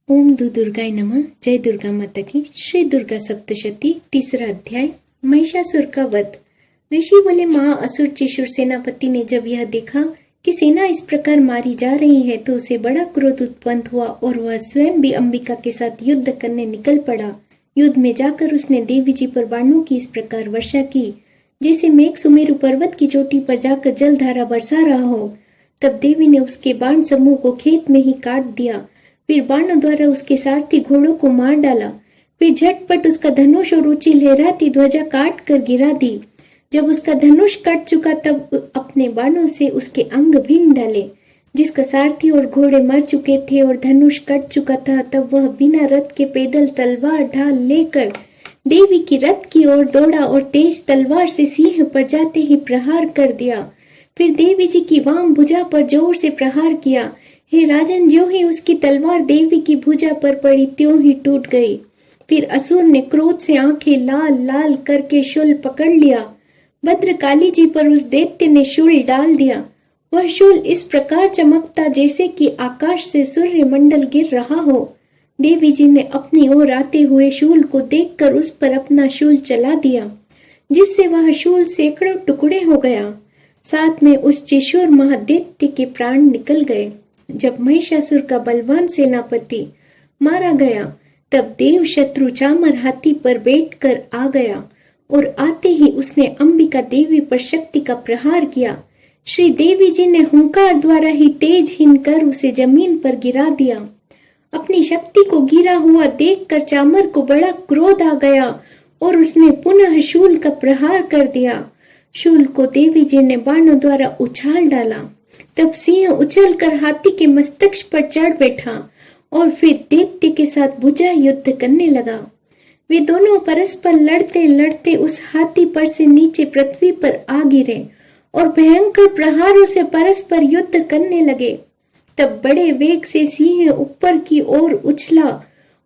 ओम दुर्गाय नमः। जय दुर्गा माता की। श्री दुर्गा सप्तशती, तीसरा अध्याय, महिषासुर का वध। ऋषि बोले, महाअसुर चिशुर सेनापति ने जब यह देखा कि सेना इस प्रकार मारी जा रही है तो उसे बड़ा क्रोध उत्पन्न हुआ और वह स्वयं भी अंबिका के साथ युद्ध करने निकल पड़ा। युद्ध में जाकर उसने देवी जी पर बाणों की इस प्रकार वर्षा की जैसे मेघ सुमेरु पर्वत की चोटी पर जाकर जलधारा बरसा रहा हो। तब देवी ने उसके बाण समूह को खेत में ही काट दिया। फिर बाणों द्वारा उसके सारथी घोड़ों को मार डाला। फिर झटपट उसका धनुष और ऊंची लहराती ध्वजा काट कर गिरा दी। जब उसका धनुष कट चुका तब अपने बाणों से उसके अंग भीन डाले। जिसका सारथी और घोड़े मर चुके थे और धनुष कट चुका था, तब वह बिना रथ के पैदल तलवार ढाल लेकर देवी की रथ की ओर दौड़ा और तेज तलवार से सिंह पर जाते ही प्रहार कर दिया। फिर देवी जी की वाम भुजा पर जोर से प्रहार किया। हे राजन, ज्यों ही उसकी तलवार देवी की भुजा पर पड़ी त्यों ही टूट गई। फिर असुर ने क्रोध से आंखें लाल लाल करके शूल पकड़ लिया। भद्रकाली जी पर उस दैत्य ने शूल डाल दिया। वह शूल इस प्रकार चमकता जैसे कि आकाश से सूर्य मंडल गिर रहा हो। देवी जी ने अपनी ओर आते हुए शूल को देखकर उस पर अपना शूल चला दिया, जिससे वह शूल सैकड़ों टुकड़े हो गया। साथ में उस चिशुर महादैत्य के प्राण निकल गए। जब महिषासुर का बलवान सेनापति मारा गया, तब देव शत्रु चामर हाथी पर बैठकर आ गया और आते ही उसने अंबिका देवी पर शक्ति का प्रहार किया। श्री देवी जी ने हुंकार द्वारा ही तेजहीन कर उसे जमीन पर गिरा दिया। अपनी शक्ति को गिरा हुआ देखकर चामर को बड़ा क्रोध आ गया और उसने पुनः शूल का प्रहार कर दिया। शूल को देवी जी ने बाणों द्वारा उछाल डाला। तब सिंह उछलकर हाथी के मस्तक पर चढ़ बैठा और फिर दैत्य के साथ भुजा युद्ध करने लगा। वे दोनों परस्पर लड़ते लड़ते उस हाथी पर से नीचे पृथ्वी पर आ गिरे और भयंकर प्रहारों से परस्पर युद्ध करने लगे। तब बड़े वेग से सिंह ऊपर की ओर उछला।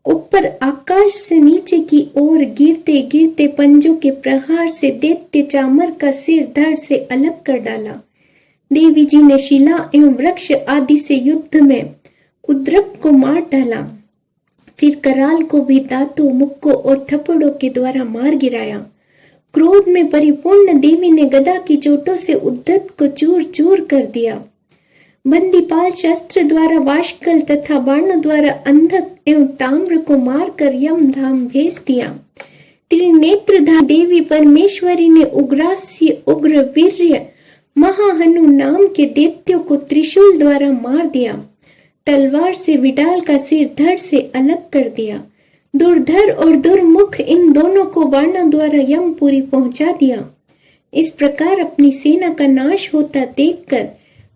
ऊपर आकाश से नीचे की ओर गिरते गिरते पंजों के प्रहार से दैत्य चामर का सिर धड़ से अलग कर डाला। देवी जी ने शिला एवं वृक्ष आदि से युद्ध में उद्रव को मार डाला। फिर कराल को भी दांतों, मुक्कों और थप्पड़ों के द्वारा मार गिराया। क्रोध में परिपूर्ण देवी ने गदा की चोटों से उद्धत को चूर चूर कर दिया। बंदीपाल शस्त्र द्वारा वाशकल तथा बाणों द्वारा अंधक एवं ताम्र को मारकर यम धाम भेज दिया। त्रिनेत्रधा देवी परमेश्वरी ने उग्रास्य उग्र वीर्य महाहनु नाम के दैत्यों को त्रिशूल द्वारा मार दिया। तलवार से विडाल का सिर धड़ से अलग कर दिया। दुर्धर और दुर्मुख इन दोनों को बाणों द्वारा यमपुरी पहुंचा दिया। इस प्रकार अपनी सेना का नाश होता देखकर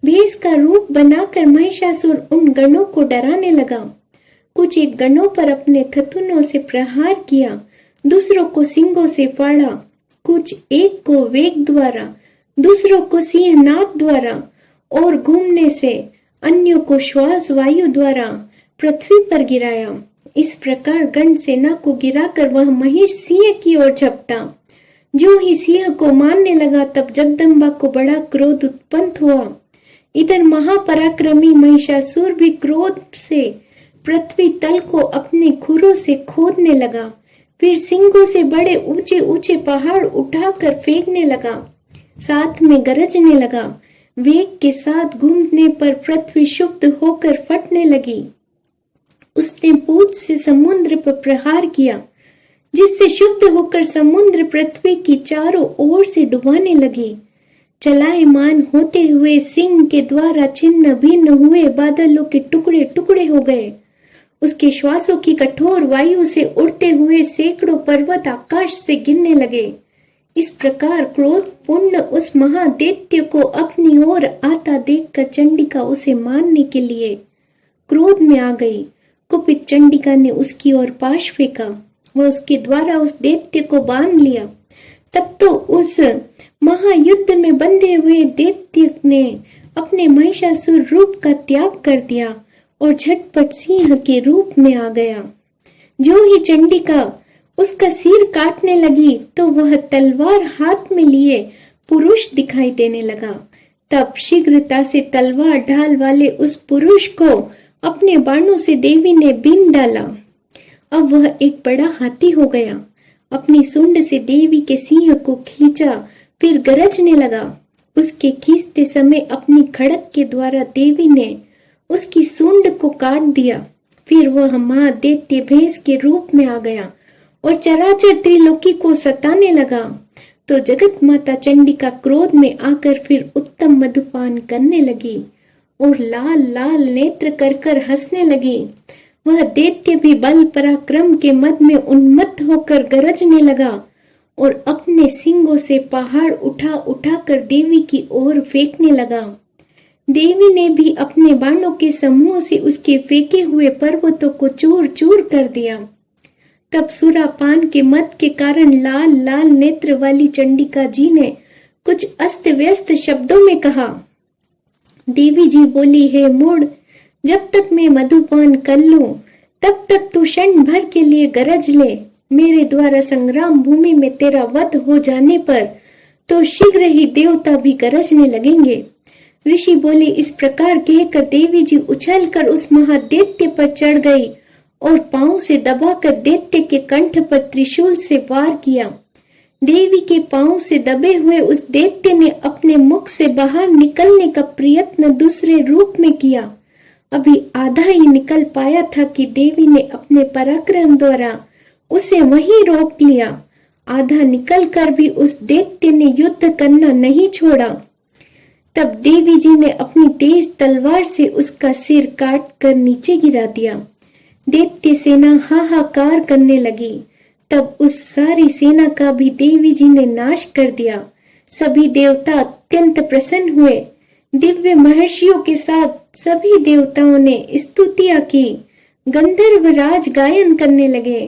भेष का रूप बनाकर महिषासुर उन गणों को डराने लगा। कुछ एक गणों पर अपने थतुनों से प्रहार किया, दूसरों को सिंगों से फाड़ा। कुछ एक को वेग द्वारा, दूसरों को सिंहनाद द्वारा और घूमने से अन्यों को श्वास वायु द्वारा पृथ्वी पर गिराया। इस प्रकार गण सेना को गिराकर वह महिष सिंह की ओर झपटा। जो ही सिंह को मारने लगा, तब जगदम्बा को बड़ा क्रोध उत्पन्न हुआ। इधर महापराक्रमी महिषासुर भी क्रोध से पृथ्वी तल को अपने खुरों से खोदने लगा। फिर सिंगों से बड़े ऊंचे ऊंचे पहाड़ उठाकर फेंकने लगा। साथ में गरजने लगा। वेग के साथ घूमने पर पृथ्वी शुद्ध होकर फटने लगी। उसने पूंछ से समुद्र पर प्रहार किया, जिससे शुद्ध होकर समुद्र पृथ्वी की चारों ओर से डुबाने लगी। चलायमान होते हुए सिंह के द्वारा छिन्न भिन्न हुए बादलों के टुकड़े टुकड़े हो गए। उसके श्वासों की कठोर वायु से उड़ते हुए सैकड़ों पर्वत आकाश से गिरने लगे। इस प्रकार क्रोध पूर्ण उस महादैत्य को अपनी ओर आता देखकर चंडिका उसे मारने के लिए क्रोध में आ गई। कुपित चंडिका ने उसकी ओर पाश फेंका। वह उसके द्वारा उस दैत्य को बांध लिया। तब तो उस महायुद्ध में बंधे हुए दैत्य ने अपने महिषासुर रूप का त्याग कर दिया और झटपट सिंह के रूप में आ गया। जो ही चंडिका उसका सिर काटने लगी, तो वह तलवार हाथ में लिए पुरुष दिखाई देने लगा। तब शीघ्रता से तलवार ढाल वाले उस पुरुष को अपने बाणों से देवी ने बीन डाला। अब वह एक बड़ा हाथी हो गया। अपनी सूंड से देवी के सिंह को खींचा, फिर गरजने लगा। उसके खींचते समय अपनी खड़क के द्वारा देवी ने उसकी सूंड को काट दिया। फिर वह महादैत्य भैंस के रूप में आ गया और चराचर त्रिलोकी को सताने लगा। तो जगत माता चंडिका क्रोध में आकर फिर उत्तम मधुपान करने लगी और लाल लाल नेत्र कर कर हंसने लगी। वह दैत्य भी बल पराक्रम के मद में उन्मत्त होकर गरजने लगा और अपने सींगों से पहाड़ उठा उठा कर देवी की ओर फेंकने लगा। देवी ने भी अपने बाणों के समूह से उसके फेंके हुए पर्वतों को चूर चूर कर दिया। तब सुरापान के मद के कारण लाल लाल नेत्र वाली चंडिका जी ने कुछ अस्त व्यस्त शब्दों में कहा। देवी जी बोली, हे मूढ़, जब तक मैं मधुपान कर लूं तब तक तू क्षण भर के लिए गरज ले। मेरे द्वारा संग्राम भूमि में तेरा वध हो जाने पर तो शीघ्र ही देवता भी गरजने लगेंगे। ऋषि बोले, इस प्रकार कहकर देवी जी उछलकर उस महादैत्य पर चढ़ गई और पांव से दबाकर दैत्य के कंठ पर त्रिशूल से वार किया। देवी के पांव से दबे हुए उस दैत्य ने अपने मुख से बाहर निकलने का प्रयत्न दूसरे रूप में किया। अभी आधा ही निकल पाया था कि देवी ने अपने पराक्रम द्वारा उसे वहीं रोक लिया। आधा निकलकर भी उस दैत्य ने युद्ध करना नहीं छोड़ा। तब देवी जी ने अपनी तेज तलवार से उसका सिर काट कर नीचे गिरा दिया। दैत्य सेना हाहाकार करने लगी। तब उस सारी सेना का भी देवी जी ने नाश कर दिया। सभी देवता अत्यंत प्रसन्न हुए। दिव्य महर्षियों के साथ सभी देवताओं ने स्तुतियां की। गंधर्व राज गायन करने लगे,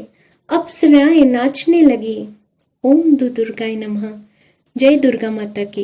अप्सराएं नाचने लगी। ओम दुर्गाय नमः। जय दुर्गा माता की।